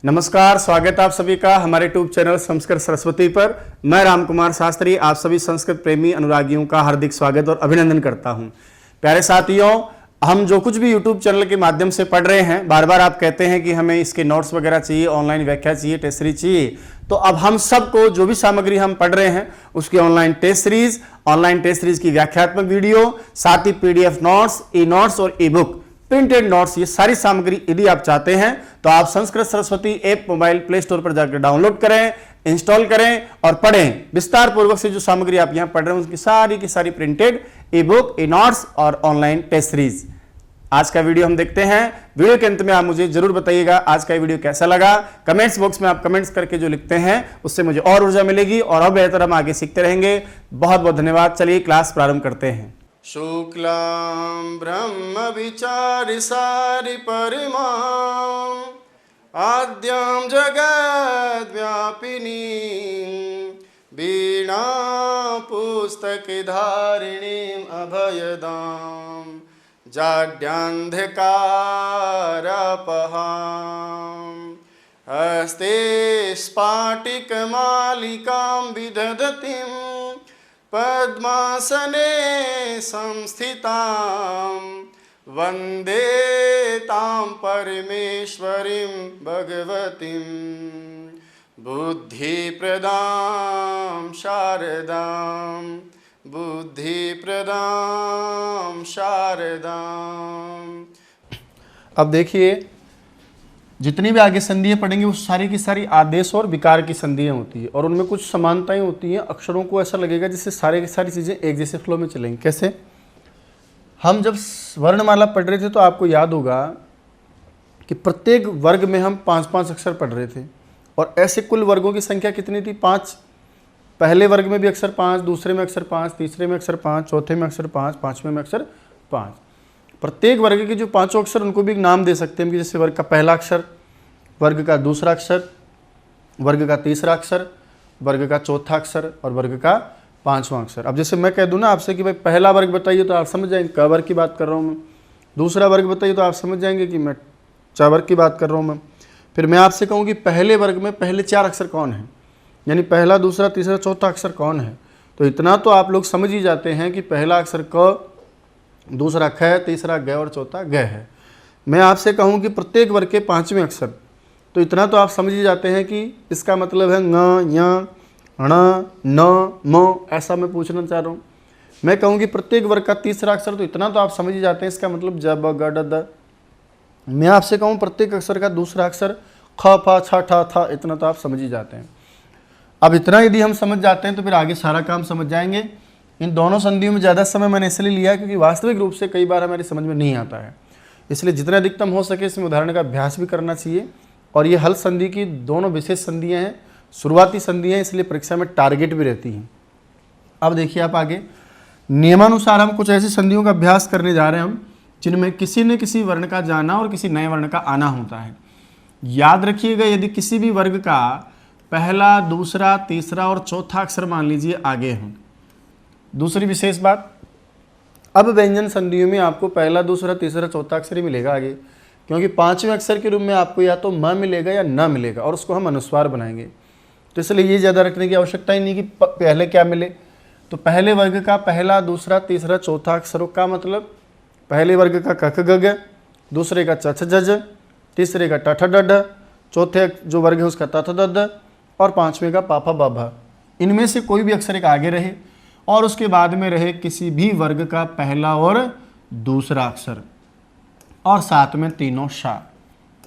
नमस्कार, स्वागत है आप सभी का हमारे यूट्यूब चैनल संस्कृत सरस्वती पर। मैं राम कुमार शास्त्री आप सभी संस्कृत प्रेमी अनुरागियों का हार्दिक स्वागत और अभिनंदन करता हूं। प्यारे साथियों, हम जो कुछ भी यूट्यूब चैनल के माध्यम से पढ़ रहे हैं, बार बार आप कहते हैं कि हमें इसके नोट्स वगैरह चाहिए, ऑनलाइन व्याख्या चाहिए, टेस्ट सीरीज चाहिए। तो अब हम सबको जो भी सामग्री हम पढ़ रहे हैं उसकी ऑनलाइन टेस्ट सीरीज की व्याख्यात्मक वीडियो, साथ ही पीडीएफ नोट्स, ई नोट्स और ई बुक, प्रिंटेड नोट्स, ये सारी सामग्री यदि आप चाहते हैं तो आप Sanskrit Saraswati app mobile play store पर जाकर डाउनलोड करें, इंस्टॉल करें और पढ़ें। विस्तार पूर्वक से जो सामग्री आप यहां पढ़ रहे हैं उसकी सारी की सारी प्रिंटेड, ई बुक, ई नोट्स और ऑनलाइन टेस्ट सीरीज। आज का वीडियो हम देखते हैं। वीडियो के अंत में आप मुझे जरूर बताइएगा आज का वीडियो कैसा लगा। कमेंट्स बॉक्स में आप कमेंट्स करके जो लिखते हैं उससे मुझे और ऊर्जा मिलेगी और बेहतर हम आगे सीखते रहेंगे। बहुत बहुत धन्यवाद। चलिए क्लास प्रारंभ करते हैं। शुक्लां ब्रह्म विचारि सारि परिमां आद्यां जगद्व्यापिनीं वीणा पुस्तकधारिणीं अभयदां जाड्यान्धकारपहां हस्ते स्फाटिकमालिकां विदधतीं पद्मासने संस्थितां वन्दे तां परमेश्वरीं भगवतीं बुद्धिप्रदां शारदां अब देखिए, जितनी भी आगे संधियां पढ़ेंगे वो सारी की सारी आदेश और विकार की संधियां होती है और उनमें कुछ समानताएं होती हैं। अक्षरों को ऐसा लगेगा जैसे सारी की सारी चीज़ें एक जैसे फ्लो में चलेंगी। कैसे? हम जब वर्णमाला पढ़ रहे थे तो आपको याद होगा कि प्रत्येक वर्ग में हम 5-5 अक्षर पढ़ रहे थे और ऐसे कुल वर्गों की संख्या कितनी थी? 5। पहले वर्ग में भी अक्षर 5, दूसरे में अक्षर 5, तीसरे में अक्षर 5, चौथे में अक्षर 5, पाँचवें में अक्षर 5। प्रत्येक वर्ग के जो 5 अक्षर उनको भी एक नाम दे सकते हैं कि जैसे वर्ग का पहला अक्षर, वर्ग का दूसरा अक्षर, वर्ग का तीसरा अक्षर, वर्ग का चौथा अक्षर और वर्ग का 5वां अक्षर। अब जैसे मैं कह दूं ना आपसे कि भाई पहला वर्ग बताइए तो आप समझ जाएंगे क वर्ग की बात कर रहा हूँ मैं। दूसरा वर्ग बताइए तो आप समझ जाएंगे कि मैं च वर्ग की बात कर रहा हूँ मैं। फिर मैं आपसे कहूँ कि पहले वर्ग में पहले 4 अक्षर कौन है, यानी पहला, दूसरा, तीसरा, चौथा अक्षर कौन है। तो इतना तो आप लोग समझ ही जाते हैं कि पहला अक्षर क, दूसरा ख, तीसरा ग और चौथा ग है। मैं आपसे कहूं कि प्रत्येक वर्ग के 5वें अक्षर, तो इतना तो आप समझ ही जाते हैं कि इसका मतलब है ङ, य, ण, न, म। ऐसा मैं पूछना चाह रहा हूं। मैं कहूं कि प्रत्येक वर्ग का तीसरा अक्षर, तो इतना तो आप समझ ही जाते हैं इसका मतलब ज, ब, ग, ड, द। मैं आपसे कहूं प्रत्येक अक्षर का दूसरा अक्षर ख, फ, छ, ठ, थ, इतना तो आप समझ ही जाते हैं। अब इतना यदि हम समझ जाते हैं तो फिर आगे सारा काम समझ जाएंगे। इन दोनों संधियों में ज़्यादा समय मैंने इसलिए लिया क्योंकि वास्तविक रूप से कई बार हमारी समझ में नहीं आता है, इसलिए जितना अधिकतम हो सके इसमें उदाहरण का अभ्यास भी करना चाहिए। और ये हल संधि की दोनों विशेष संधियाँ हैं, शुरुआती संधियाँ, इसलिए परीक्षा में टारगेट भी रहती हैं। अब देखिए आप आगे, नियमानुसार हम कुछ ऐसी संधियों का अभ्यास करने जा रहे हैं हम जिनमें किसी न किसी वर्ण का जाना और किसी नए वर्ण का आना होता है। याद रखिएगा, यदि किसी भी वर्ग का पहला, दूसरा, तीसरा और चौथा अक्षर मान लीजिए आगे हैं। दूसरी विशेष बात, अब व्यंजन संधियों में आपको पहला, दूसरा, तीसरा, चौथा अक्षर ही मिलेगा आगे, क्योंकि 5वें अक्षर के रूप में आपको या तो म मिलेगा या न मिलेगा और उसको हम अनुस्वार बनाएंगे। तो इसलिए ये ज़्यादा रखने की आवश्यकता ही नहीं कि पहले क्या मिले। तो पहले वर्ग का पहला, दूसरा, तीसरा, चौथा अक्षरों का मतलब पहले वर्ग का क, ख, ग, घ, दूसरे का च, छ, ज, झ, तीसरे का ट, ठ, ड, ढ, चौथे जो वर्ग है उसका त, थ, द, द और 5वें का पा, फ, ब, भ। इनमें से कोई भी अक्षर एक आगे रहे और उसके बाद में रहे किसी भी वर्ग का पहला और दूसरा अक्षर और साथ में तीनों शा।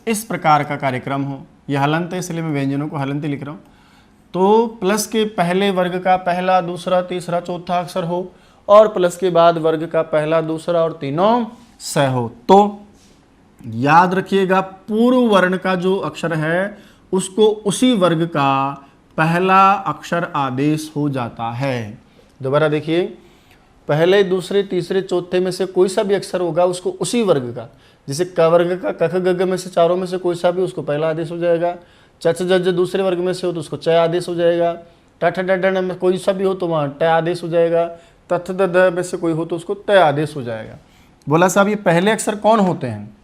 इस प्रकार का कार्यक्रम हो। यह हलंत है, इसलिए मैं व्यंजनों को हलंत लिख रहा हूँ। तो प्लस के पहले वर्ग का पहला, दूसरा, तीसरा, चौथा अक्षर हो और प्लस के बाद वर्ग का पहला, दूसरा और तीनों स हो। तो याद रखिएगा, पूर्व वर्ण का जो अक्षर है उसको उसी वर्ग का पहला अक्षर आदेश हो जाता है। दोबारा देखिए, पहले, दूसरे, तीसरे, चौथे में से कोई सा भी अक्षर होगा उसको उसी वर्ग का, जैसे क वर्ग का क, ख, ग, घ में से चारों में से कोई सा भी उसको पहला आदेश हो जाएगा। च, छ, ज, झ दूसरे वर्ग में से हो तो उसको च आदेश हो जाएगा। ट, ठ, ड, ढ में कोई सा भी हो तो वहाँ ट आदेश हो जाएगा। त, थ, द, ध में से कोई हो तो उसको त आदेश हो जाएगा। बोला साहब ये पहले अक्षर कौन होते हैं?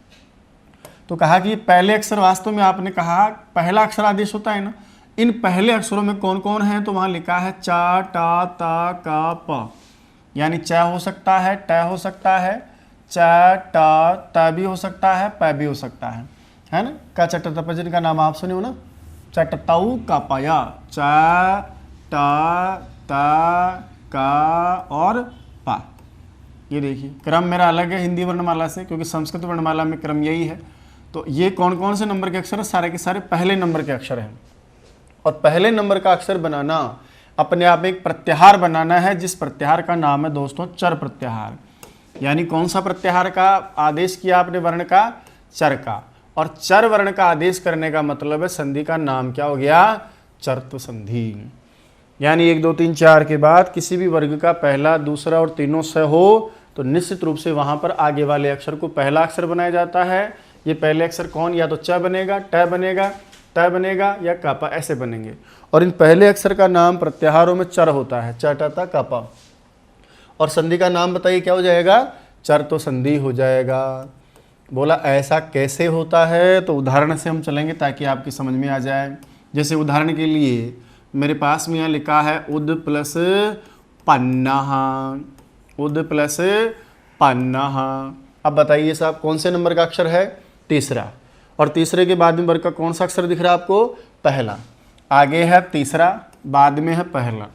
तो कहा कि पहले अक्षर वास्तव में आपने कहा पहला अक्षर आदेश होता है ना, इन पहले अक्षरों में कौन कौन है, तो वहाँ लिखा है चा, टा, ता, का, प, यानी च हो सकता है, ट हो सकता है, च, ट, त भी हो सकता है, प भी हो सकता है ना। का चट तप जिनका नाम आप सुने हो ना, चट ताऊ का पाया, च, ट, त, का और पा। ये देखिए क्रम मेरा अलग है हिंदी वर्णमाला से, क्योंकि संस्कृत वर्णमाला में क्रम यही है। तो ये कौन कौन से नंबर के अक्षर है, सारे के सारे पहले नंबर के अक्षर हैं। और पहले नंबर का अक्षर बनाना अपने आप में एक प्रत्याहार बनाना है, जिस प्रत्याहार का नाम है दोस्तों चर प्रत्याहार। यानी कौन सा प्रत्याहार का आदेश किया आपने, वर्ण का, चर का। और चर वर्ण का आदेश करने का मतलब है संधि का नाम क्या हो गया, चरत्व संधि। यानी 1 2 3 4 के बाद किसी भी वर्ग का पहला, दूसरा और तीनों स हो तो निश्चित रूप से वहां पर आगे वाले अक्षर को पहला अक्षर बनाया जाता है। ये पहले अक्षर कौन, या तो च बनेगा, ट बनेगा, त बनेगा या कापा, ऐसे बनेंगे। और इन पहले अक्षर का नाम प्रत्याहारों में चर होता है, च, ट, त, कापा। और संधि का नाम बताइए क्या हो जाएगा, चर तो संधि हो जाएगा। बोला ऐसा कैसे होता है, तो उदाहरण से हम चलेंगे ताकि आपकी समझ में आ जाए। जैसे उदाहरण के लिए मेरे पास में यहाँ लिखा है उद प्लस पन्नाह, उद प्लस पन्नाह। अब बताइए साहब कौन से नंबर का अक्षर है, तीसरा। और तीसरे के बाद में वर्ग का कौन सा अक्षर दिख रहा है आपको, पहला। आगे है तीसरा, बाद में है पहला।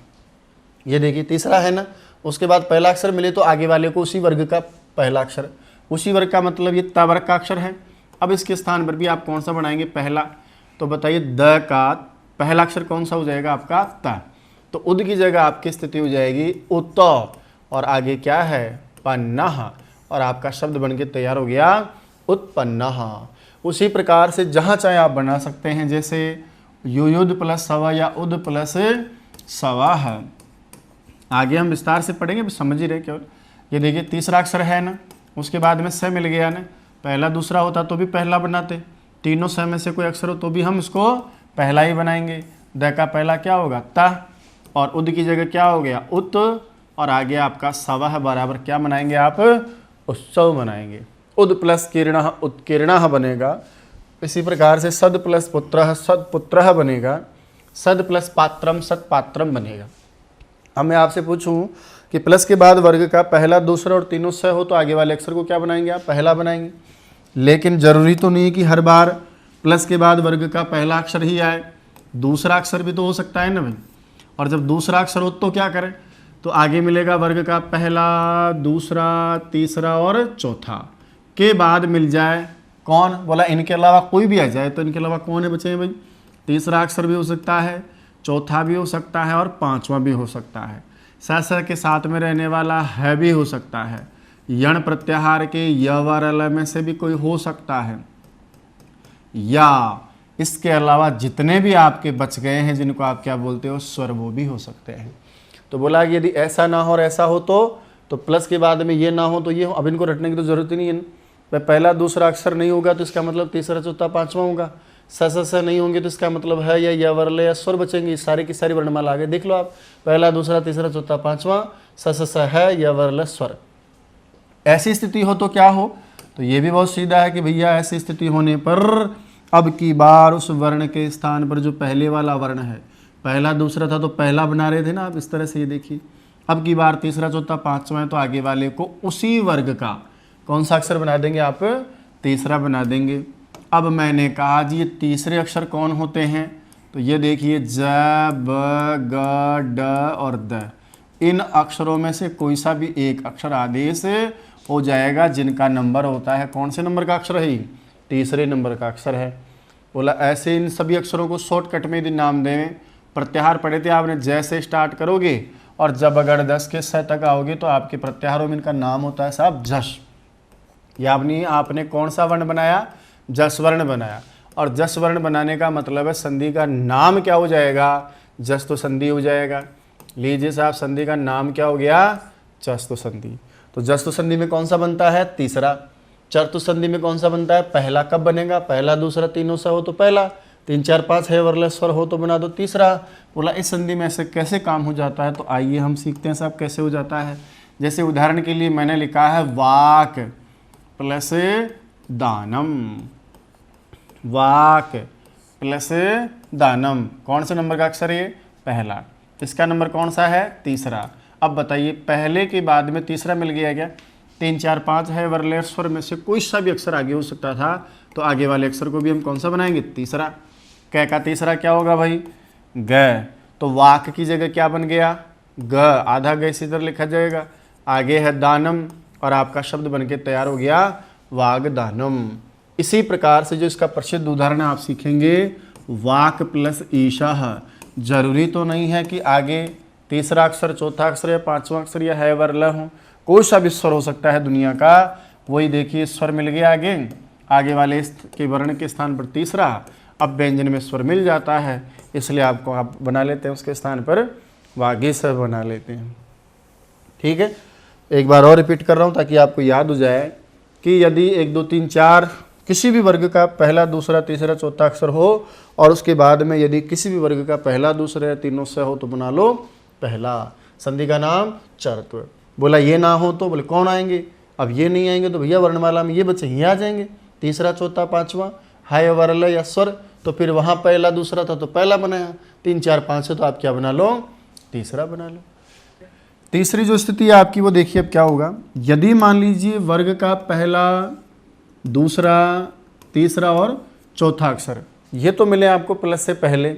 ये देखिए तीसरा है ना, उसके बाद पहला अक्षर मिले तो आगे वाले को उसी वर्ग का पहला अक्षर, उसी वर्ग का मतलब ये त वर्ग का अक्षर है। अब इसके स्थान पर भी आप कौन सा बनाएंगे, पहला। तो बताइए द का पहला अक्षर कौन सा हो जाएगा आपका, त। तो उद की जगह आपकी स्थिति हो जाएगी उत, और आगे क्या है, पन्नाह, और आपका शब्द बनके तैयार हो गया उत्पन्नाह। उसी प्रकार से जहाँ चाहे आप बना सकते हैं, जैसे युयुद प्लस सवा या उद प्लस सवा है। आगे हम विस्तार से पढ़ेंगे, अभी समझ ही रहे केवल। ये देखिए तीसरा अक्षर है ना, उसके बाद में स मिल गया ना, पहला दूसरा होता तो भी पहला बनाते, तीनों स में से कोई अक्षर हो तो भी हम इसको पहला ही बनाएंगे। द का पहला क्या होगा, त, और उद की जगह क्या हो गया, उत, और आगे आपका सवा बराबर क्या बनाएंगे आप, उत्सव बनाएंगे। उद प्लस किरणः उत्कीर्णः बनेगा। इसी प्रकार से सद प्लस पुत्रः सदपुत्रः बनेगा, सद प्लस पात्रम सत्पात्रम बनेगा। अब मैं आपसे पूछूं कि प्लस के बाद वर्ग का पहला, दूसरा और तीनों स हो तो आगे वाले अक्षर को क्या बनाएंगे आप, पहला बनाएंगे। लेकिन जरूरी तो नहीं कि हर बार प्लस के बाद वर्ग का पहला अक्षर ही आए, दूसरा अक्षर भी तो हो सकता है ना भाई। और जब दूसरा अक्षर हो तो क्या करें, तो आगे मिलेगा वर्ग का पहला, दूसरा, तीसरा और चौथा के बाद मिल जाए कौन, बोला इनके अलावा कोई भी आ जाए। तो इनके अलावा कौन है बच्चे भाई, तीसरा अक्षर भी हो सकता है, चौथा भी हो सकता है और पांचवा भी हो सकता है। स के साथ में रहने वाला है भी हो सकता है। यण प्रत्याहार के य व र ल में से भी कोई हो सकता है, या इसके अलावा जितने भी आपके बच गए हैं जिनको आप क्या बोलते हो स्वर, वो भी हो सकते हैं। तो बोला कि यदि ऐसा ना हो और ऐसा हो तो प्लस के बाद में ये ना हो तो ये हो। अब इनको रटने की तो जरूरत ही नहीं है। पहला दूसरा अक्षर नहीं होगा तो इसका मतलब तीसरा चौथा पांचवा होगा। स नहीं होंगे तो इसका मतलब है या वरले या स्वर बचेंगे। सारी की सारी वर्णमाला आगे देख लो आप, पहला दूसरा तीसरा चौथा पांचवा, स है या वरले स्वर। ऐसी स्थिति हो तो क्या हो, तो ये भी बहुत सीधा है कि भैया ऐसी स्थिति होने पर अब की बार उस वर्ण के स्थान पर जो पहले वाला वर्ण है, पहला दूसरा था तो पहला बना रहे थे ना आप, इस तरह से ये देखिए। अब की बार तीसरा चौथा पांचवा है तो आगे वाले को उसी वर्ग का कौन सा अक्षर बना देंगे आप, तीसरा बना देंगे। अब मैंने कहा जी ये तीसरे अक्षर कौन होते हैं, तो ये देखिए ज, ब, ग, ड और द। इन अक्षरों में से कोई सा भी एक अक्षर आदेश हो जाएगा जिनका नंबर होता है, कौन से नंबर का अक्षर है, तीसरे नंबर का अक्षर है। बोला ऐसे इन सभी अक्षरों को शॉर्टकट में यदि नाम दें, प्रत्याहार पढ़े थे आपने, जैसे स्टार्ट करोगे और जब अगर 10 के स तक आओगे तो आपके प्रत्याहारों में इनका नाम होता है साहब जश। यानी आपने कौन सा वर्ण बनाया, जस वर्ण बनाया। और जस वर्ण बनाने का मतलब है संधि का नाम क्या हो जाएगा, जस तो संधि हो जाएगा। लीजिए साहब संधि का नाम क्या हो गया, जस्तु संधि। तो जस्तु संधि में कौन सा बनता है, तीसरा। चरतु संधि में कौन सा बनता है, पहला। कब बनेगा, पहला दूसरा तीनों सा हो तो पहला, 3 4 5 है वरले स्वर हो तो बना दो तीसरा। बोला इस संधि में ऐसे कैसे काम हो जाता है, तो आइए हम सीखते हैं साहब कैसे हो जाता है। जैसे उदाहरण के लिए मैंने लिखा है वाक प्लस दानम, वाक प्लस दानम, कौन से नंबर का अक्षर है ये? पहला। इसका नंबर कौन सा है? तीसरा। अब बताइए पहले के बाद में तीसरा मिल गया क्या? 3 4 5 है वरलेट स्वर में से कोई सा भी अक्षर आगे हो सकता था, तो आगे वाले अक्षर को भी हम कौन सा बनाएंगे? तीसरा। कै का तीसरा क्या होगा भाई? ग। तो वाक की जगह क्या बन गया? ग। आधा ग इसी तरह लिखा जाएगा। आगे है दानम और आपका शब्द बनके तैयार हो गया वागदानम। इसी प्रकार से जो इसका प्रसिद्ध उदाहरण आप सीखेंगे, वाक प्लस ईशाह। जरूरी तो नहीं है कि आगे तीसरा अक्षर, चौथा अक्षर या पांचवा अक्षर या है वर ल हो, कोई सा भी स्वर हो सकता है दुनिया का। वही देखिए स्वर मिल गया आगे वाले के वर्ण के स्थान पर तीसरा। अब व्यंजन में स्वर मिल जाता है, इसलिए आपको आप बना लेते हैं उसके स्थान पर वागीश बना लेते हैं। ठीक है, एक बार और रिपीट कर रहा हूँ ताकि आपको याद हो जाए कि यदि 1 2 3 4 किसी भी वर्ग का पहला, दूसरा, तीसरा, चौथा अक्षर हो और उसके बाद में यदि किसी भी वर्ग का पहला, दूसरा या तीनों से हो तो बना लो पहला। संधि का नाम चरत्व। बोला ये ना हो तो बोले कौन आएंगे? अब ये नहीं आएंगे तो भैया वर्णमाला में ये बच्चे ही आ जाएंगे, तीसरा, चौथा, पांचवा, हाय वरल या स्वर। तो फिर वहाँ पहला दूसरा था तो पहला बनाया, 3 4 5 है तो आप क्या बना लो? तीसरा बना लो। तीसरी जो स्थिति है आपकी वो देखिए अब क्या होगा। यदि मान लीजिए वर्ग का पहला, दूसरा, तीसरा और चौथा अक्षर ये तो मिले आपको प्लस से पहले,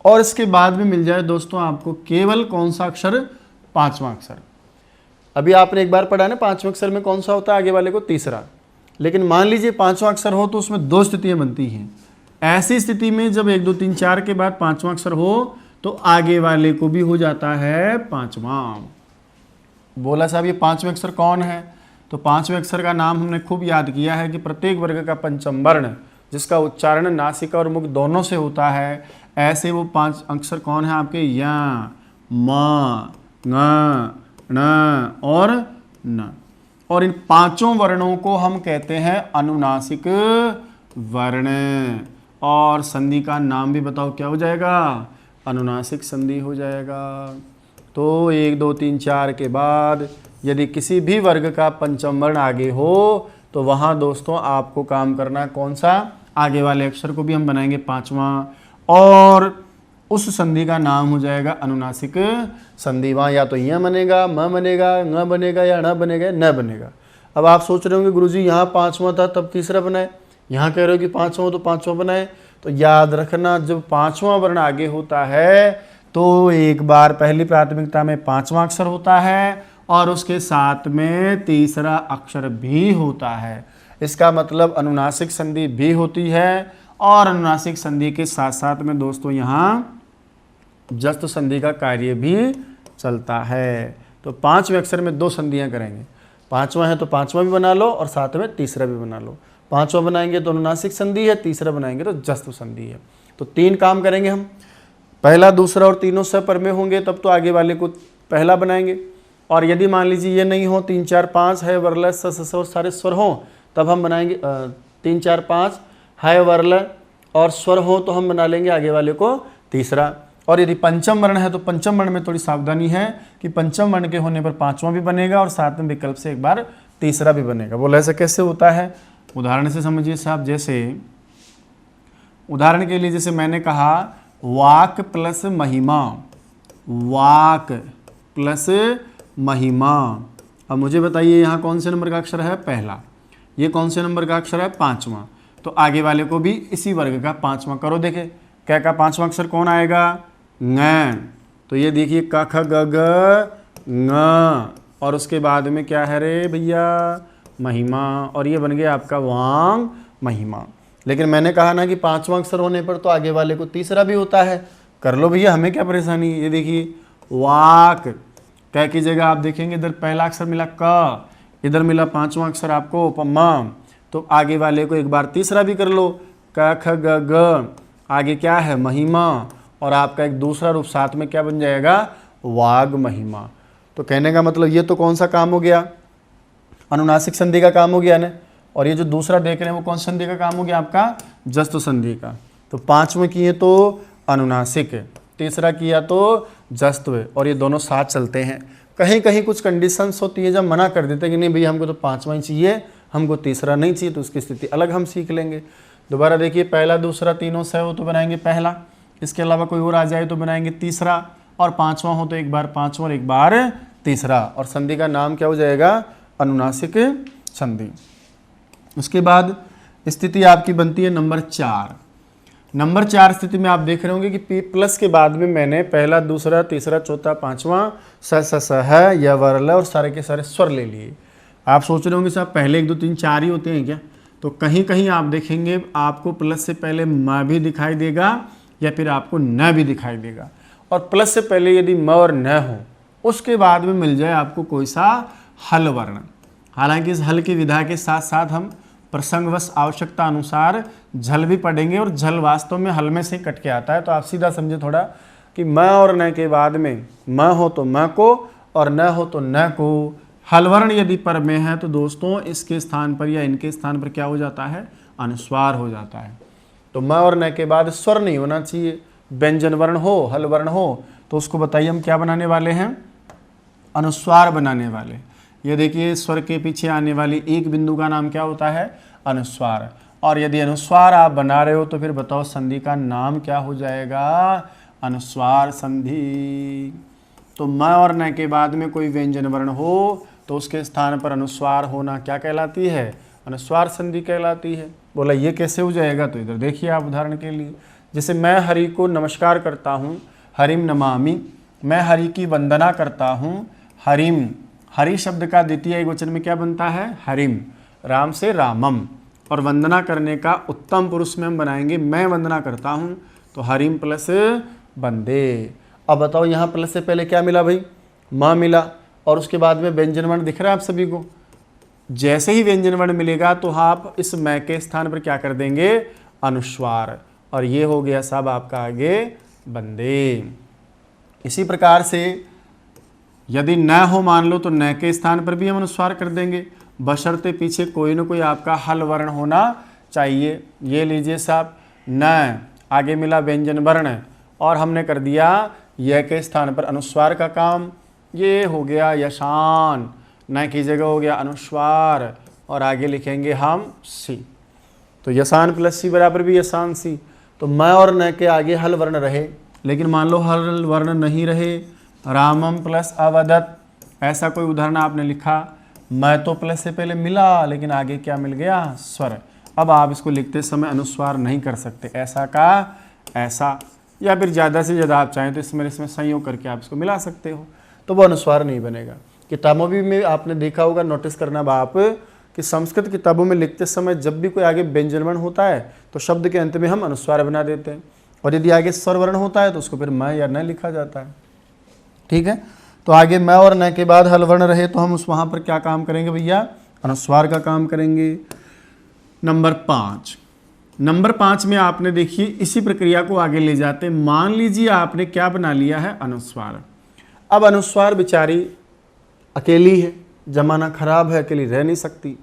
और इसके बाद में मिल जाए दोस्तों आपको केवल कौन सा अक्षर? पांचवा अक्षर। अभी आपने एक बार पढ़ा ना पांचवें अक्षर में कौन सा होता है? आगे वाले को तीसरा। लेकिन मान लीजिए पांचवा अक्षर हो तो उसमें 2 स्थितियां बनती हैं। ऐसी स्थिति में जब 1 2 3 4 के बाद पांचवा अक्षर हो तो आगे वाले को भी हो जाता है पांचवा। बोला साहब ये पांचवें अक्षर कौन है? तो पांचवें अक्षर का नाम हमने खूब याद किया है कि प्रत्येक वर्ग का पंचम वर्ण जिसका उच्चारण नासिका और मुख दोनों से होता है, ऐसे वो 5 अक्षर कौन है आपके? या, म, ङ, ण और न। और इन 5 वर्णों को हम कहते हैं अनुनासिक वर्ण। और संधि का नाम भी बताओ क्या हो जाएगा? अनुनासिक संधि हो जाएगा। तो 1 2 3 4 के बाद यदि किसी भी वर्ग का पंचम वर्ण आगे हो तो वहाँ दोस्तों आपको काम करना कौन सा? आगे वाले अक्षर को भी हम बनाएंगे पांचवा, और उस संधि का नाम हो जाएगा अनुनासिक संधि। वहाँ या तो यह बनेगा, म बनेगा, न बनेगा, या न बनेगा, न बनेगा। अब आप सोच रहे होंगे गुरुजी यहाँ पांचवा था तब तीसरा बनाए, यहाँ कह रहे हो कि पांचवा तो पांचवा बनाए। तो याद रखना जब पांचवा वर्ण आगे होता है तो एक बार पहली प्राथमिकता में पांचवा अक्षर होता है और उसके साथ में तीसरा अक्षर भी होता है। इसका मतलब अनुनासिक संधि भी होती है, और अनुनासिक संधि के साथ साथ में दोस्तों यहाँ जस्त संधि का कार्य भी चलता है। तो 5वें अक्षर में 2 संधियाँ करेंगे। पांचवा है तो पांचवा भी बना लो और साथ में तीसरा भी बना लो। पांचवा बनाएंगे तो अनुनासिक संधि है, तीसरा बनाएंगे तो जस्त संधि है। तो 3 काम करेंगे हम, पहला, दूसरा और तीनों से पर में होंगे तब तो आगे वाले को पहला बनाएंगे। और यदि मान लीजिए ये नहीं हो, 3 4 5 है वरल स और सारे स्वर हों तब हम बनाएंगे 3 4 5 है वरल और स्वर हो तो हम बना लेंगे आगे वाले को तीसरा। और यदि पंचम वर्ण है तो पंचम वर्ण में थोड़ी सावधानी है कि पंचम वर्ण के होने पर पांचवा भी बनेगा और साथ में विकल्प से एक बार तीसरा भी बनेगा। बोला ऐसा कैसे होता है? उदाहरण से समझिए साहब। जैसे उदाहरण के लिए जैसे मैंने कहा वाक प्लस महिमा, वाक प्लस महिमा। अब मुझे बताइए यहाँ कौन से नंबर का अक्षर है? पहला। ये कौन से नंबर का अक्षर है? पांचवा। तो आगे वाले को भी इसी वर्ग का पांचवा करो। देखे क्या का पांचवा अक्षर कौन आएगा? ङ। तो ये देखिए क ख ग घ ङ, और उसके बाद में क्या है रे भैया? महिमा। और ये बन गया आपका वांग महिमा। लेकिन मैंने कहा ना कि पांचवा अक्षर होने पर तो आगे वाले को तीसरा भी होता है। कर लो भैया, हमें क्या परेशानी। ये देखिए वाक, कै की जगह आप देखेंगे इधर पहला अक्षर मिला क, इधर मिला पांचवा अक्षर आपको म, तो आगे वाले को एक बार तीसरा भी कर लो, क ख ग घ। आगे क्या है? महिमा, और आपका एक दूसरा रूप साथ में क्या बन जाएगा? वाग महिमा। तो कहने का मतलब ये तो कौन सा काम हो गया? अनुनासिक संधि का काम हो गया ना। और ये जो दूसरा देख रहे हैं वो कौन सी संधि का काम हो गया? आपका जस्त संधि का। तो पांचवें किए तो अनुनासिक, तीसरा किया तो जस्तव, और ये दोनों साथ चलते हैं। कहीं कहीं कुछ कंडीशंस होती है जब मना कर देते हैं कि नहीं भैया हमको तो पांचवा ही चाहिए, हमको तीसरा नहीं चाहिए, तो उसकी स्थिति अलग हम सीख लेंगे। दोबारा देखिए, पहला दूसरा तीनों से हो तो बनाएंगे पहला, इसके अलावा कोई और आ जाए तो बनाएंगे तीसरा, और पांचवा हो तो एक बार पांचवा और एक बार तीसरा, और संधि का नाम क्या हो जाएगा? अनुनासिक संधि। उसके बाद स्थिति आपकी बनती है नंबर 4। नंबर 4 स्थिति में आप देख रहे होंगे कि पी प्लस के बाद में मैंने पहला दूसरा तीसरा चौथा पांचवा स है या वरल और सारे के सारे स्वर ले लिए। आप सोच रहे होंगे साहब पहले 1 2 3 4 ही होते हैं क्या? तो कहीं कहीं आप देखेंगे आपको प्लस से पहले म भी दिखाई देगा या फिर आपको न भी दिखाई देगा, और प्लस से पहले यदि म और न हो उसके बाद में मिल जाए आपको कोई सा हल वर्ण। हालांकि इस हल की विधा के साथ साथ हम प्रसंगवश आवश्यकता अनुसार झल भी पढ़ेंगे, और झल वास्तव में हल में से कट के आता है। तो आप सीधा समझे थोड़ा कि म और न के बाद में म हो तो म को और न हो तो न को। हल वर्ण यदि पर में है तो दोस्तों इसके स्थान पर या इनके स्थान पर क्या हो जाता है? अनुस्वार हो जाता है। तो म और न के बाद स्वर नहीं होना चाहिए। व्यंजन वर्ण हो, हल वर्ण हो तो उसको बताइए हम क्या बनाने वाले हैं? अनुस्वार बनाने वाले। ये देखिए, स्वर के पीछे आने वाली एक बिंदु का नाम क्या होता है? अनुस्वार। और यदि अनुस्वार आप बना रहे हो तो फिर बताओ संधि का नाम क्या हो जाएगा? अनुस्वार संधि। तो म और न के बाद में कोई व्यंजन वर्ण हो तो उसके स्थान पर अनुस्वार होना क्या कहलाती है? अनुस्वार संधि कहलाती है। बोला ये कैसे हो जाएगा? तो इधर देखिए आप उदाहरण के लिए, जैसे मैं हरि को नमस्कार करता हूँ, हरिम नमामि। मैं हरि की वंदना करता हूँ, हरिम। हरि शब्द का द्वितीय एकवचन में क्या बनता है? हरिम। राम से रामम। और वंदना करने का उत्तम पुरुष में हम बनाएंगे मैं वंदना करता हूँ, तो हरिम प्लस वंदे। अब बताओ यहाँ प्लस से पहले क्या मिला भाई? माँ मिला, और उसके बाद में व्यंजन वर्ण दिख रहा है आप सभी को। जैसे ही व्यंजन वर्ण मिलेगा तो आप इस मैं के स्थान पर क्या कर देंगे? अनुस्वार। और ये हो गया साहब आपका आगे बंदे। इसी प्रकार से यदि न हो मान लो तो न के स्थान पर भी हम अनुस्वार कर देंगे, बशर्ते पीछे कोई ना कोई आपका हल वर्ण होना चाहिए। ये लीजिए साहब, न आगे मिला व्यंजन वर्ण और हमने कर दिया यह के स्थान पर अनुस्वार का काम। ये हो गया यशान, न की जगह हो गया अनुस्वार, और आगे लिखेंगे हम सी। तो यसान प्लस सी बराबर भी यसान सी। तो म और न के आगे हल वर्ण रहे, लेकिन मान लो हल वर्ण नहीं रहे, रामम प्लस अवदत, ऐसा कोई उदाहरण आपने लिखा, मैं तो प्लस से पहले मिला लेकिन आगे क्या मिल गया? स्वर। अब आप इसको लिखते समय अनुस्वार नहीं कर सकते, ऐसा का ऐसा, या फिर ज़्यादा से ज़्यादा आप चाहें तो इसमें संयोग करके आप इसको मिला सकते हो, तो वो अनुस्वार नहीं बनेगा। किताबों भी में आपने देखा होगा, नोटिस करना बाप, कि संस्कृत किताबों में लिखते समय जब भी कोई आगे व्यंजन वर्ण होता है तो शब्द के अंत में हम अनुस्वार बना देते हैं, और यदि आगे स्वर वर्ण होता है तो उसको फिर मैं या न लिखा जाता है। ठीक है, तो आगे मैं और न के बाद हल वर्ण रहे तो हम उस वहाँ पर क्या काम करेंगे भैया? अनुस्वार का काम करेंगे। नंबर 5। नंबर 5 में आपने देखिए इसी प्रक्रिया को आगे ले जाते, मान लीजिए आपने क्या बना लिया है? अनुस्वार। अब अनुस्वार बेचारी अकेली है, जमाना खराब है, अकेली रह नहीं सकती,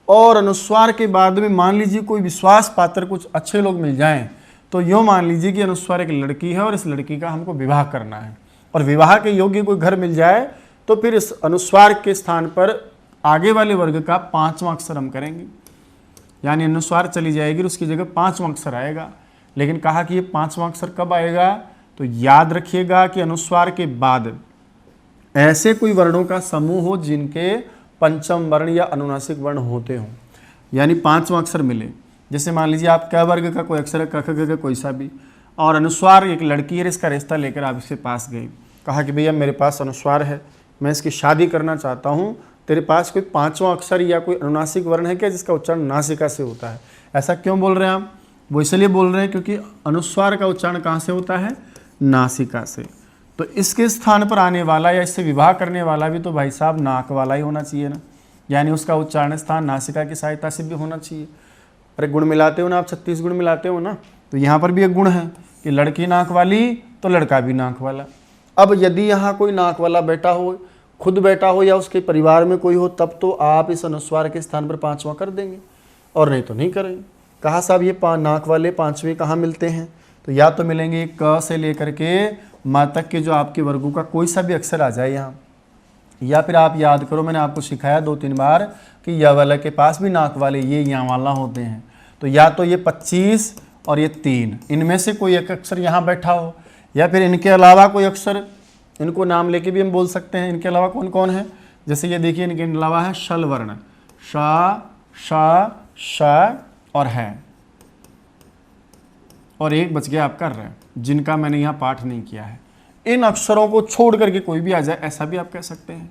और अनुस्वार के बाद में मान लीजिए कोई विश्वास पात्र कुछ अच्छे लोग मिल जाएं, तो यूँ मान लीजिए कि अनुस्वार एक लड़की है और इस लड़की का हमको विवाह करना है, और विवाह के योग्य कोई घर मिल जाए तो फिर इस अनुस्वार के स्थान पर आगे वाले वर्ग का 5वां अक्षर हम करेंगे, यानी अनुस्वार चली जाएगी और उसकी जगह 5वां अक्षर आएगा। लेकिन कहा कि ये 5वां अक्षर कब आएगा? तो याद रखिएगा कि अनुस्वार के बाद ऐसे कोई वर्णों का समूह हो जिनके पंचम वर्ण या अनुनासिक वर्ण होते हों, यानी 5वां अक्षर मिले। जैसे मान लीजिए आप क वर्ग का कोई अक्षर है, क ख ग का कोई सा भी, और अनुस्वार एक लड़की है, इसका रिश्ता लेकर आप इसके पास गए, कहा कि भैया मेरे पास अनुस्वार है, मैं इसकी शादी करना चाहता हूँ, तेरे पास कोई 5वां अक्षर या कोई अनुनासिक वर्ण है क्या जिसका उच्चारण नासिका से होता है? ऐसा क्यों बोल रहे हैं आप? वो इसलिए बोल रहे हैं क्योंकि अनुस्वार का उच्चारण कहाँ से होता है? नासिका से। तो इसके स्थान पर आने वाला या इससे विवाह करने वाला भी तो भाई साहब नाक वाला ही होना चाहिए ना, यानी उसका उच्चारण स्थान नासिका की सहायता से भी होना चाहिए। अरे गुण मिलाते हो ना आप, 36 गुण मिलाते हो ना, तो यहाँ पर भी एक गुण है कि लड़की नाक वाली तो लड़का भी नाक वाला। अब यदि यहाँ कोई नाक वाला बेटा हो, खुद बेटा हो या उसके परिवार में कोई हो, तब तो आप इस अनुस्वार के स्थान पर 5वां कर देंगे, और नहीं तो नहीं करेंगे। कहा साहब ये नाक वाले 5वें कहाँ मिलते हैं? तो या तो मिलेंगे क से लेकर के म तक के जो आपके वर्गों का कोई सा भी अक्षर आ जाए यहाँ, या फिर आप याद करो मैंने आपको सिखाया 2-3 बार कि य वाला के पास भी नाक वाले ये यहाँ वाला होते हैं। तो या तो ये 25 और ये 3, इनमें से कोई एक अक्षर यहाँ बैठा हो, या फिर इनके अलावा कोई अक्षर, इनको नाम लेके भी हम बोल सकते हैं। इनके अलावा कौन कौन है, जैसे ये देखिए इनके अलावा है शल वर्ण, शा, शा, श और है, और एक बच गया आपका र, जिनका मैंने यहाँ पाठ नहीं किया है। इन अक्षरों को छोड़ करके कोई भी आ जाए, ऐसा भी आप कह सकते हैं,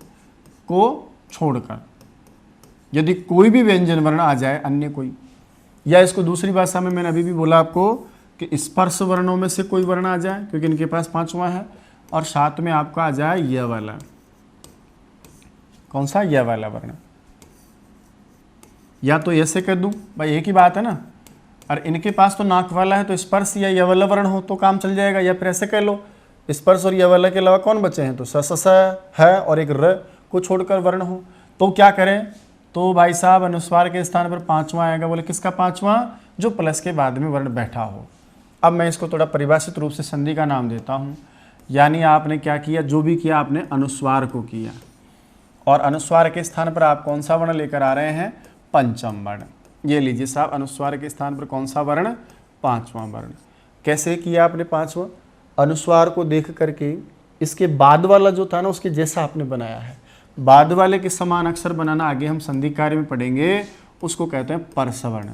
को छोड़कर यदि कोई भी व्यंजन वर्ण आ जाए, अन्य कोई, या इसको दूसरी भाषा में मैंने अभी भी बोला आपको कि स्पर्श वर्णों में से कोई वर्ण आ जाए, क्योंकि इनके पास 5वां है, और साथ में आपका आ जाए यह वाला, कौन सा, यह वाला वर्ण। या तो ऐसे कह दूं, भाई एक ही बात है ना, और इनके पास तो नाक वाला है, तो स्पर्श या यह वाला वर्ण हो तो काम चल जाएगा। या फिर ऐसे कह लो, स्पर्श और यह वाला के अलावा कौन बचे हैं, तो स है और एक र को छोड़कर वर्ण हो, तो क्या करें, तो भाई साहब अनुस्वार के स्थान पर 5वां आएगा। बोले किसका 5वां, जो प्लस के बाद में वर्ण बैठा हो। अब मैं इसको थोड़ा परिभाषित रूप से संधि का नाम देता हूँ। यानी आपने क्या किया, जो भी किया आपने अनुस्वार को किया, और अनुस्वार के स्थान पर आप कौन सा वर्ण लेकर आ रहे हैं, पंचम वर्ण। ये लीजिए साहब, अनुस्वार के स्थान पर कौन सा वर्ण, 5वां वर्ण। कैसे किया आपने 5वां, अनुस्वार को देख करके इसके बाद वाला जो था ना, उसके जैसा आपने बनाया है। बाद वाले के समान अक्षर बनाना आगे हम संधि कार्य में पढ़ेंगे, उसको कहते हैं परसवर्ण।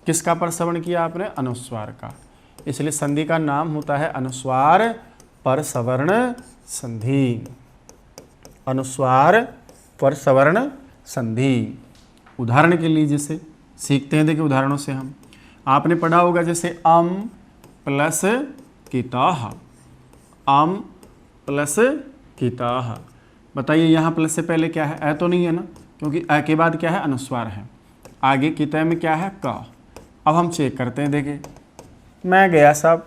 किसका परसवर्ण किया आपने, अनुस्वार का। इसलिए संधि का नाम होता है अनुस्वार परसवर्ण संधि, अनुस्वार परसवर्ण संधि। उदाहरण के लिए जैसे सीखते हैं, देखिए उदाहरणों से हम, आपने पढ़ा होगा जैसे अम प्लस किताह, अम प्लस किताह। बताइए यहाँ प्लस से पहले क्या है, तो नहीं है ना, क्योंकि के बाद क्या है, अनुस्वार है। आगे किता में क्या है, क। अब हम चेक करते हैं, देखिए मैं गया साहब,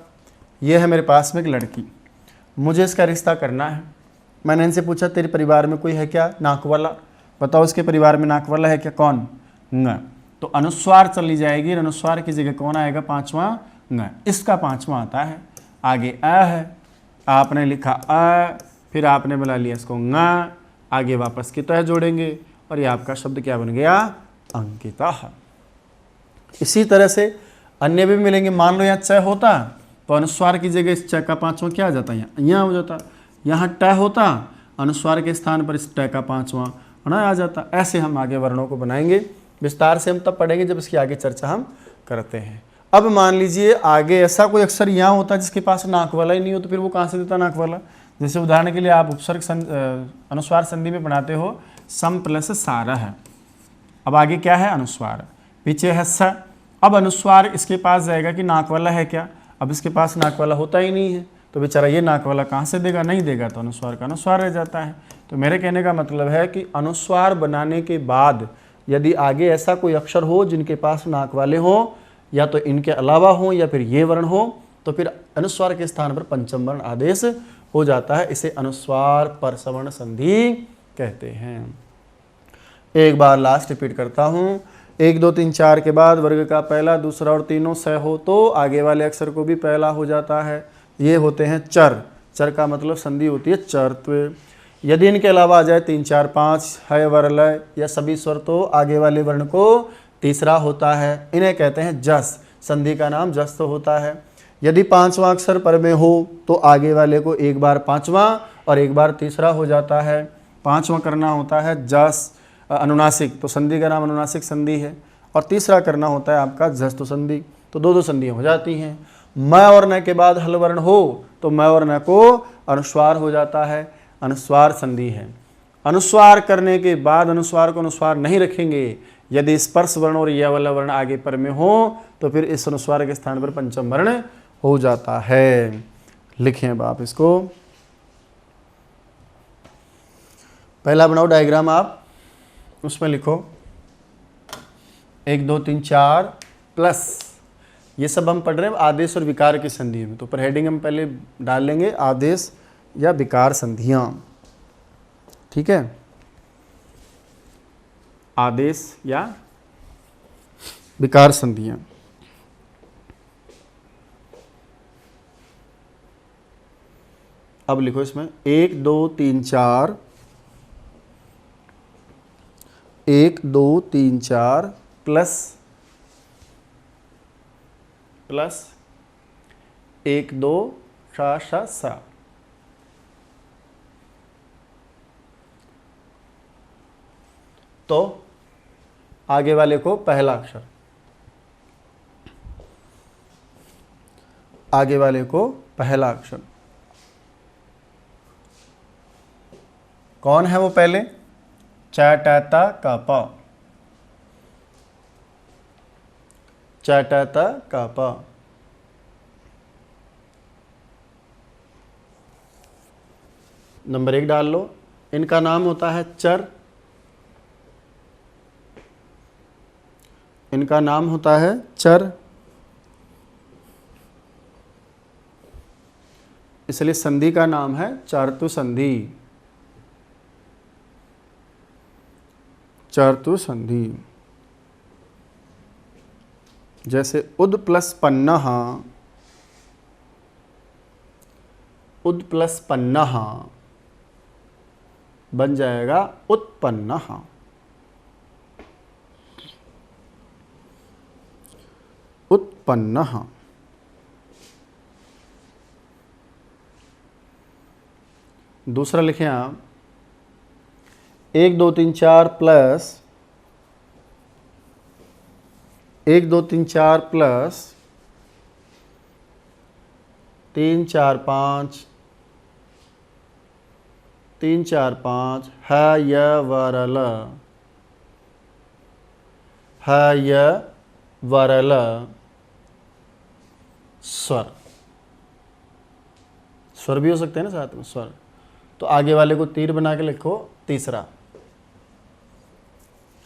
ये है मेरे पास में एक लड़की, मुझे इसका रिश्ता करना है। मैंने इनसे पूछा तेरे परिवार में कोई है क्या नाक वाला, बताओ इसके परिवार में नाक वाला है क्या, कौन, न। तो अनुस्वार चली जाएगी, अनुस्वार की जगह कौन आएगा, 5वां न। इसका 5वां आता है। आगे अ है, आपने लिखा अ, फिर आपने बुला लिया इसको ङ, आगे वापस किता जोड़ेंगे, और ये आपका शब्द क्या बन गया, अंकिता। इसी तरह से अन्य भी मिलेंगे। मान लो यहाँ च होता, तो अनुस्वार की जगह इस च का 5वां क्या आ जाता है, यहाँ हो जाता। यहाँ ट होता, अनुस्वार के स्थान पर इस ट का 5वां आ जाता। ऐसे हम आगे वर्णों को बनाएंगे, विस्तार से हम तब पढ़ेंगे जब इसकी आगे चर्चा हम करते हैं। अब मान लीजिए आगे ऐसा कोई अक्षर यहाँ होता जिसके पास नाक वाला ही नहीं हो, तो फिर वो कहाँ से देता नाक वाला। जैसे उदाहरण के लिए आप उपसर्ग अनुस्वार संधि में बनाते हो, सम प्लस सारा है। अब आगे क्या है, अनुस्वार, पीछे है स। अब अनुस्वार इसके पास जाएगा कि नाक वाला है क्या, अब इसके पास नाक वाला होता ही नहीं है, तो बेचारा ये नाक वाला कहाँ से देगा, नहीं देगा, तो अनुस्वार का अनुस्वार रह जाता है। तो मेरे कहने का मतलब है कि अनुस्वार बनाने के बाद यदि आगे ऐसा कोई अक्षर हो जिनके पास नाक वाले हों, या तो इनके अलावा हो, या फिर ये वर्ण हो, तो फिर अनुस्वार के स्थान पर पंचम वर्ण आदेश हो जाता है। इसे अनुस्वार परसवर्ण संधि कहते हैं। एक बार लास्ट रिपीट करता हूँ, 1 2 3 4 के बाद वर्ग का पहला, दूसरा और तीनों स हो तो आगे वाले अक्षर को भी पहला हो जाता है। ये होते हैं चर। चर का मतलब संधि होती है चरत्व। यदि इनके अलावा आ जाए 3 4 5 है वरलय या सभी स्वर, तो आगे वाले वर्ण को तीसरा होता है। इन्हें कहते हैं जस। संधि का नाम जस तो होता है। यदि 5वां अक्षर पर में हो तो आगे वाले को एक बार 5वां और एक बार तीसरा हो जाता है। 5वां करना होता है जस अनुनासिक, तो संधि का नाम अनुनासिक संधि है। और तीसरा करना होता है आपका जस्तु संधि, तो दो संधियाँ हो जाती हैं। म और न के बाद हल वर्ण हो तो म और न को अनुस्वार हो जाता है, अनुस्वार संधि है। अनुस्वार करने के बाद अनुस्वार को अनुस्वार नहीं रखेंगे। यदि स्पर्श वर्ण और यह वाला वर्ण आगे पर में हो तो फिर इस अनुस्वार के स्थान पर पंचम वर्ण हो जाता है। लिखें अब आप इसको, पहला बनाओ डायग्राम, आप उसमें लिखो 1 2 3 4 प्लस, ये सब हम पढ़ रहे हैं आदेश और विकार की संधि में। तो पर हेडिंग हम पहले डाल लेंगे आदेश या विकार संधियां, ठीक है, आदेश या विकार संधियां। अब लिखो इसमें 1 2 3 4, 1 2 3 4 प्लस प्लस 1 2 सा सा सा। तो आगे वाले को पहला अक्षर, आगे वाले को पहला अक्षर कौन है वो पहले? च ट त क प, च ट त क प। नंबर 1 डाल लो। इनका नाम होता है चर, इनका नाम होता है चर, इसलिए संधि का नाम है चर्तु संधि, चर्तु संधि। जैसे उद प्लस पन्नः, उद प्लस पन्नः बन जाएगा उत्पन्नः, उत्पन्नः। दूसरा लिखें आप 1 2 3 4 प्लस 1 2 3 4 प्लस 3 4 5 3 4 5 ह य वरल, ह य वरल स्वर, स्वर भी हो सकते हैं ना साथ में स्वर। तो आगे वाले को तीर बना के लिखो तीसरा,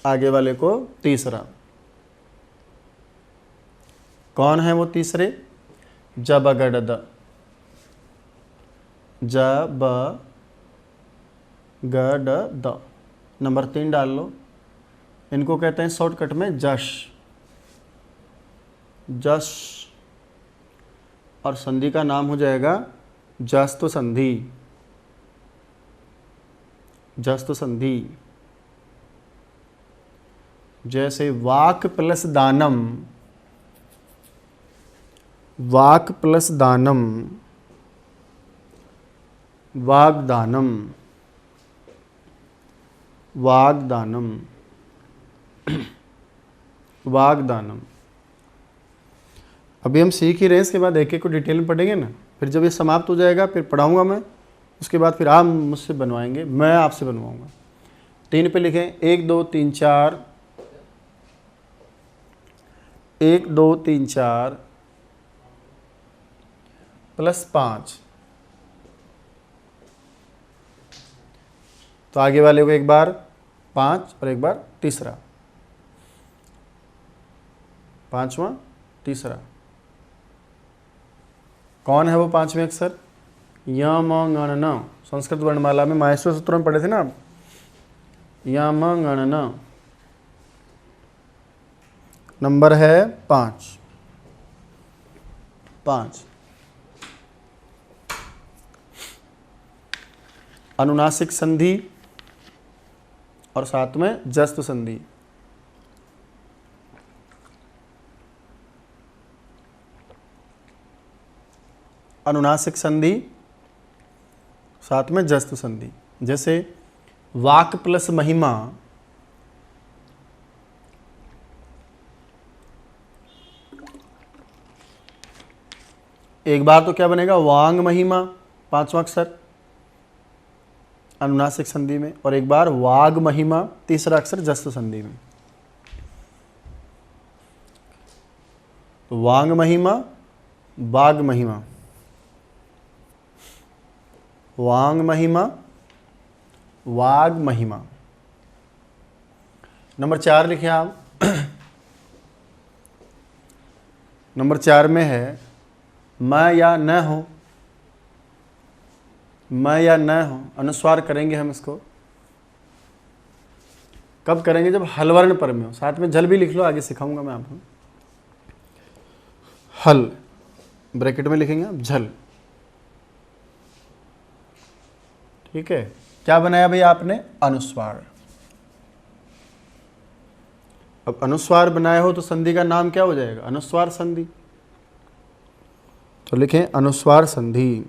आगे वाले को तीसरा। कौन है वो तीसरे? जब गड द, जब गड द। नंबर 3 डाल लो। इनको कहते हैं शॉर्टकट में जश, जश, और संधि का नाम हो जाएगा जस्तु संधि, जस्तु संधि। जैसे वाक प्लस दानम, वाक प्लस दानम, वाग्दानम, वाग्दानम, वाग्दानम। अभी हम सीख ही रहे हैं, इसके बाद एक एक को डिटेल में पढ़ेंगे ना। फिर जब ये समाप्त हो जाएगा फिर पढ़ाऊंगा मैं, उसके बाद फिर आप मुझसे बनवाएंगे, मैं आपसे बनवाऊंगा। 3 पे लिखें 1 2 3 4, 1 2 3 4 प्लस 5। तो आगे वाले को एक बार 5 और एक बार तीसरा, पांचवा तीसरा। कौन है वो पांचवें अक्षर? यम गण न। संस्कृत वर्णमाला में माहेश्वर सूत्रों में पढ़े थे ना आप, यम गण न। नंबर है 5, 5। अनुनासिक संधि और साथ में जस्तु संधि। अनुनासिक संधि साथ में जस्तु संधि। जैसे वाक प्लस महिमा, एक बार तो क्या बनेगा? वांग महिमा, 5वां अक्षर अनुनासिक संधि में, और एक बार वाग महिमा, तीसरा अक्षर जस्तु संधि में। तो वांग महिमा, वाग महिमा, वांग महिमा, वाग महिमा। नंबर 4 लिखे आप। नंबर 4 में है मैं या न हो, मैं या न हो। अनुस्वार करेंगे हम इसको, कब करेंगे? जब हलवर्ण पर में हो। साथ में झल भी लिख लो, आगे सिखाऊंगा मैं आपको। हल ब्रैकेट में लिखेंगे आप, झल। ठीक है, क्या बनाया भाई आपने? अनुस्वार। अब अनुस्वार बनाए हो तो संधि का नाम क्या हो जाएगा? अनुस्वार संधि। तो लिखें अनुस्वार संधि।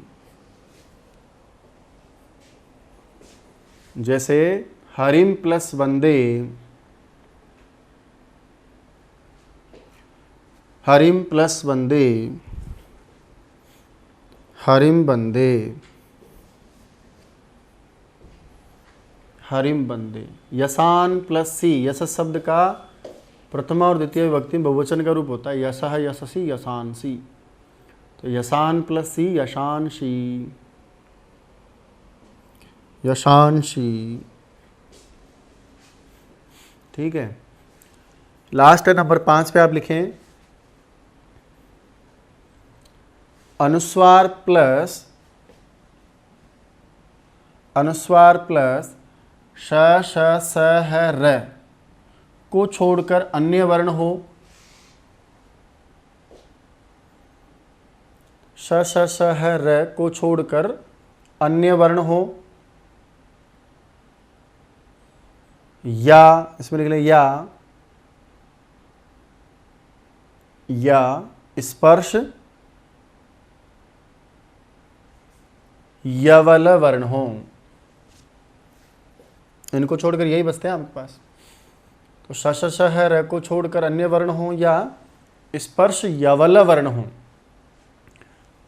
जैसे हरिम प्लस वंदे, हरिम प्लस वंदे, हरिम वंदे, हरिम वंदे। यसान प्लस सी, यश शब्द का प्रथमा और द्वितीय विभक्ति में बहुवचन का रूप होता है यशः यशसी यशांसी। तो यसान प्लस सी यशांशी, यशांशी। ठीक है। लास्ट है नंबर 5 पे आप लिखें अनुस्वार प्लस श श स ह र को छोड़कर अन्य वर्ण हो। श श स ह र को छोड़कर अन्य वर्ण हो, या इसमें लिख लें या स्पर्श यवल वर्ण हो। इनको छोड़कर यही बचते हैं आपके पास। तो श श श ह र को छोड़कर अन्य वर्ण हो या स्पर्श यवल वर्ण हो।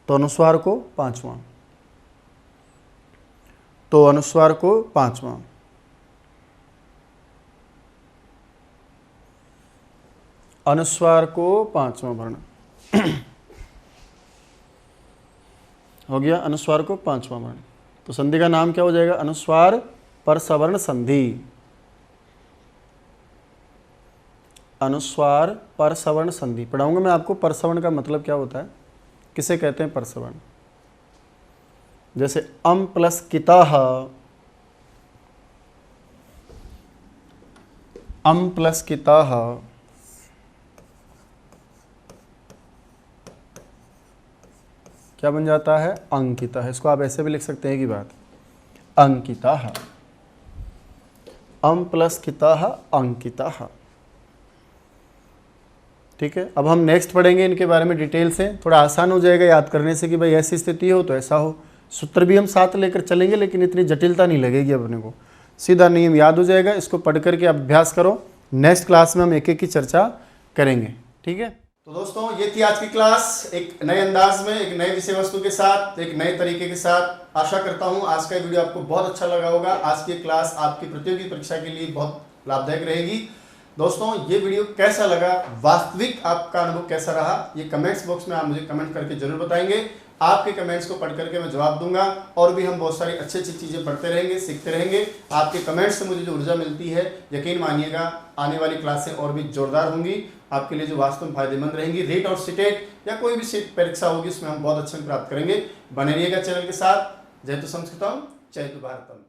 तो अनुस्वार को पांचवां, तो अनुस्वार को पांचवां। अनुस्वार को पांचवां वर्ण हो गया। अनुस्वार को पांचवां वर्ण। तो संधि का नाम क्या हो जाएगा? अनुस्वार पर सवर्ण संधि। अनुस्वार पर सवर्ण संधि पढ़ाऊंगा मैं आपको। परसवर्ण का मतलब क्या होता है, किसे कहते हैं परसवर्ण। जैसे अम प्लस किताह, अम प्लस किताह, क्या बन जाता है? अंकिता। इसको आप ऐसे भी लिख सकते हैं कि बात अंकिता, अम प्लस किता अंकिता। ठीक है। अब हम नेक्स्ट पढ़ेंगे इनके बारे में डिटेल से, थोड़ा आसान हो जाएगा याद करने से कि भाई ऐसी स्थिति हो तो ऐसा हो। सूत्र भी हम साथ लेकर चलेंगे लेकिन इतनी जटिलता नहीं लगेगी अपने को, सीधा नियम याद हो जाएगा। इसको पढ़ करके अभ्यास करो। नेक्स्ट क्लास में हम एक एक की चर्चा करेंगे। ठीक है। तो दोस्तों ये थी आज की क्लास, एक नए अंदाज में, एक नए विषय वस्तु के साथ, एक नए तरीके के साथ। आशा करता हूँ आज का वीडियो आपको बहुत अच्छा लगा होगा। आज की क्लास आपकी प्रतियोगी परीक्षा के लिए बहुत लाभदायक रहेगी। दोस्तों ये वीडियो कैसा लगा, वास्तविक आपका अनुभव कैसा रहा, ये कमेंट्स बॉक्स में आप मुझे कमेंट करके जरूर बताएंगे। आपके कमेंट्स को पढ़ करके मैं जवाब दूंगा और भी हम बहुत सारी अच्छी अच्छी चीज़ें पढ़ते रहेंगे, सीखते रहेंगे। आपके कमेंट्स से मुझे जो ऊर्जा मिलती है, यकीन मानिएगा आने वाली क्लासें और भी जोरदार होंगी, आपके लिए जो वास्तव में फायदेमंद रहेंगी। रीट और सीटेट या कोई भी सीट परीक्षा होगी उसमें हम बहुत अच्छे प्राप्त करेंगे। बने रहिएगा चैनल के साथ। जय तो संस्कृतम, जय तो भारतम।